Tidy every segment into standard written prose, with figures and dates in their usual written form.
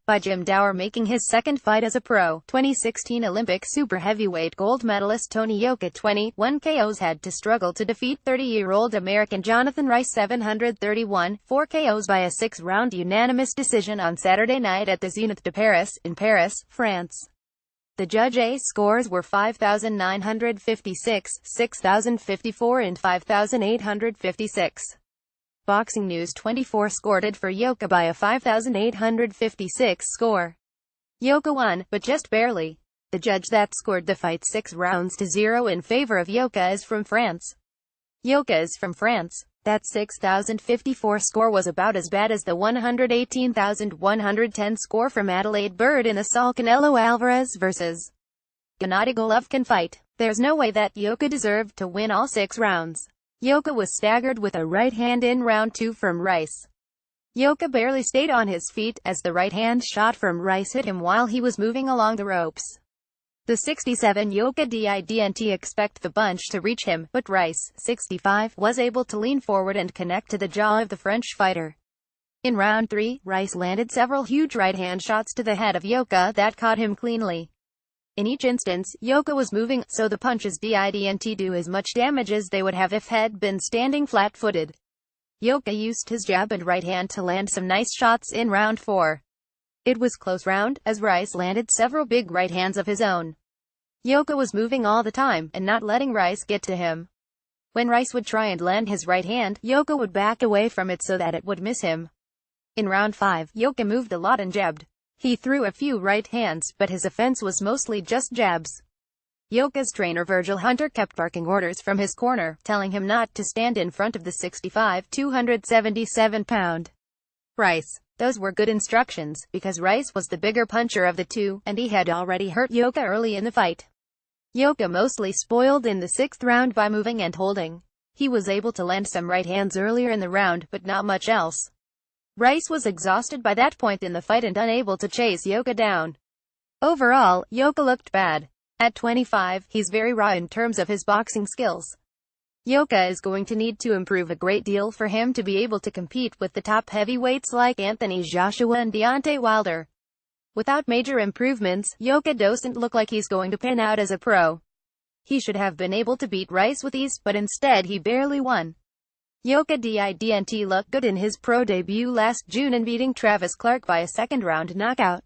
by Jim Dower making his second fight as a pro. 2016 Olympic super heavyweight gold medalist Tony Yok at 21 KOs had to struggle to defeat 30-year-old American Jonathan Rice 731, 4 KOs by a 6-round unanimous decision on Saturday night at the Zénith de Paris, in Paris, France. The judge A scores were 5,956, 6,054 and 5,856. Boxing News 24 scored it for Yoka by a 5,856 score. Yoka won, but just barely. The judge that scored the fight 6 rounds to 0 in favor of Yoka is from France. Yoka is from France. That 6,054 score was about as bad as the 118,110 score from Adelaide Bird in the Saul Canelo Alvarez vs. Gennady Golovkin fight. There's no way that Yoka deserved to win all 6 rounds. Yoka was staggered with a right hand in round 2 from Rice. Yoka barely stayed on his feet, as the right hand shot from Rice hit him while he was moving along the ropes. The 67 Yoka didn't expect the bunch to reach him, but Rice, 65, was able to lean forward and connect to the jaw of the French fighter. In round 3, Rice landed several huge right-hand shots to the head of Yoka that caught him cleanly. In each instance, Yoka was moving, so the punches didn't do as much damage as they would have if had been standing flat-footed. Yoka used his jab and right hand to land some nice shots in round 4. It was close round, as Rice landed several big right hands of his own. Yoka was moving all the time, and not letting Rice get to him. When Rice would try and land his right hand, Yoka would back away from it so that it would miss him. In round 5, Yoka moved a lot and jabbed. He threw a few right hands, but his offense was mostly just jabs. Yoka's trainer Virgil Hunter kept barking orders from his corner, telling him not to stand in front of the 65, 277-pound Rice. Those were good instructions, because Rice was the bigger puncher of the two, and he had already hurt Yoka early in the fight. Yoka mostly spoiled in the 6th round by moving and holding. He was able to land some right hands earlier in the round, but not much else. Rice was exhausted by that point in the fight and unable to chase Yoka down. Overall, Yoka looked bad. At 25, he's very raw in terms of his boxing skills. Yoka is going to need to improve a great deal for him to be able to compete with the top heavyweights like Anthony Joshua and Deontay Wilder. Without major improvements, Yoka doesn't look like he's going to pan out as a pro. He should have been able to beat Rice with ease, but instead he barely won. Yoka didn't look good in his pro debut last June in beating Travis Clark by a second-round knockout.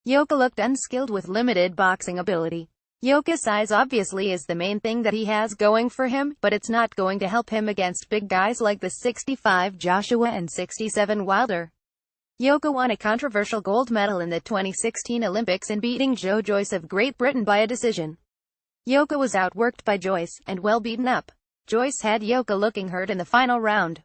Yoka looked unskilled with limited boxing ability. Yoka's size obviously is the main thing that he has going for him, but it's not going to help him against big guys like the 65 Joshua and 67 Wilder. Yoka won a controversial gold medal in the 2016 Olympics in beating Joe Joyce of Great Britain by a decision. Yoka was outworked by Joyce, and well beaten up. Joyce had Yoka looking hurt in the final round.